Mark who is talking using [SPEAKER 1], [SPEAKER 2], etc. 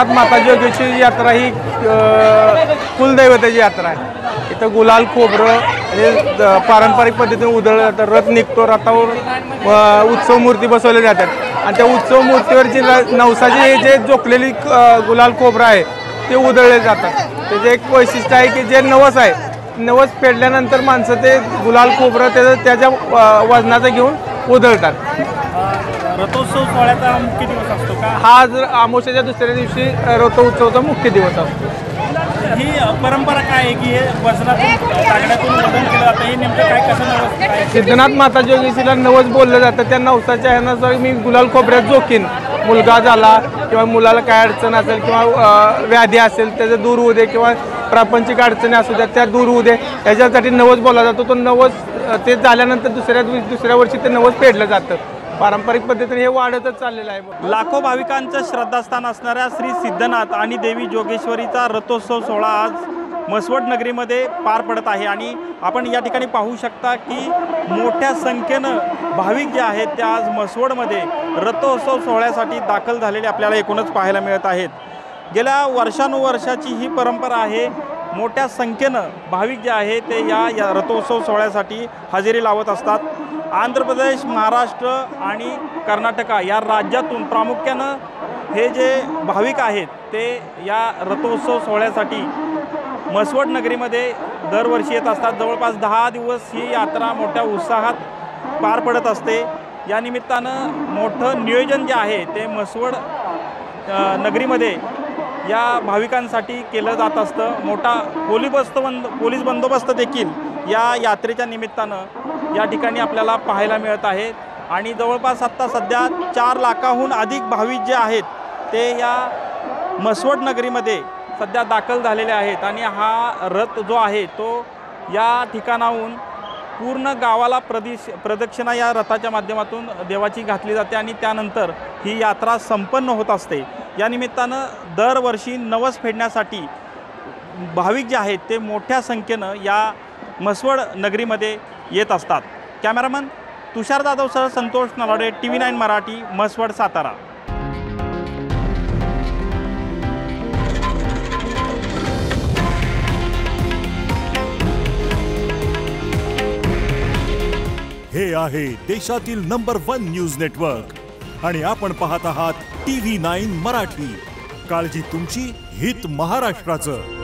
[SPEAKER 1] सिद्धनाथ माता जोगेश्वरी यात्रा ही कुलदैवताची यात्रा आहे। इथं गुलाल खोबरं हे पारंपरिक पद्धतीने उधळलं जातं। रथ निघतो, रथावर उत्सव मूर्ती बसवल्या जातात आणि त्या उत्सव मूर्तीवर जी नवसाची जे जोखलेली गुलाल खोबरं आहे ते उधळले जातात। त्याचे एक वैशिष्ट्य आहे की जे नवस आहे, नवस फेडल्यानंतर माणसं ते गुलाल खोबरं त्याच्या वजनाचं घेऊन उधळतात।
[SPEAKER 2] रथोत्सव सोहळ्याचा मुख्य दिवस असतो का?
[SPEAKER 1] हा अमावस्येच्या दुसऱ्या दिवशी रथोत्सवाचा मुख्य दिवस असतो।
[SPEAKER 2] ही परंपरा काय आहे की हे वजनातून तागड्यातून वजन केलं जातं, हे नेमकं काय कसं नवस?
[SPEAKER 1] सिद्धनाथ माता जोगेश्वरीला नवस बोललं जातं। त्या नवसाच्या ह्यानुसार मी गुलाल खोबऱ्यात जोखीन, मुलगा झाला किंवा मुलाला काय अडचण असेल किंवा व्याधी असेल त्याचं दूर होऊ दे किंवा प्रापंचिक अडचणी असू द्या त्या दूर होऊ दे, याच्यासाठी नवस बोलला जातो। तो नवस ते झाल्यानंतर दुसऱ्या वर्षी ते नवस फेडलं जातं। पारंपरिक पद्धतीने हे वाढतच चाललेलं आहे।
[SPEAKER 2] लाखो भाविकांचं श्रद्धास्थान असणाऱ्या श्री सिद्धनाथ आणि देवी जोगेश्वरीचा रथोत्सव सोहळा आज म्हसवड नगरीमध्ये पार पडत आहे आणि आपण या ठिकाणी पाहू शकता की मोठ्या संख्येनं भाविक जे आहेत ते आज म्हसवडमध्ये रथोत्सव सोहळ्यासाठी दाखल झालेले आपल्याला एकूणच पाहायला मिळत आहेत। गेल्या वर्षानुवर्षाची ही परंपरा आहे। मोठ्या संख्येनं भाविक जे आहेत ते या रथोत्सव सोहळ्यासाठी हजेरी लावत असतात। आंध्र प्रदेश, महाराष्ट्र आणि कर्नाटका या राज्यातून प्रामुख्यानं हे जे भाविक आहेत ते या रथोत्सव सोहळ्यासाठी म्हसवड नगरीमध्ये दरवर्षी येत असतात। जवळपास 10 दिवस ही यात्रा मोठ्या उत्साहात पार पडत असते। या निमित्तानं मोठं नियोजन जे आहे ते म्हसवड नगरीमध्ये या भाविकांसाठी केलं जात असतं। मोठा पोलीस बंदोबस्त देखील या यात्रेच्या निमित्तानं या ठिकाणी आपल्याला पाहायला मिळत आहे आणि जवळपास आत्ता सध्या 4 लाखाहून अधिक भाविक जे आहेत ते या म्हसवड नगरीमध्ये सध्या दाखल झालेले आहेत आणि हा रथ जो आहे तो या ठिकाणाहून पूर्ण गावाला प्रदक्षिणा या रथाच्या माध्यमातून देवाची घातली जाते आणि त्यानंतर ही यात्रा संपन्न होत असते। या निमित्तानं दरवर्षी नवस फेडण्यासाठी भाविक जे आहेत ते मोठ्या संख्येनं या म्हसवड नगरीमध्ये येत असतात। कॅमेरामन तुषार जाधवसह संतोष नलावडे, TV9 मराठी, म्हसवड, सातारा।
[SPEAKER 3] हे आहे देशातील नंबर 1 न्यूज नेटवर्क आणि आपण पाहत आहात TV9 मराठी। काळजी तुमची, हित महाराष्ट्राचं।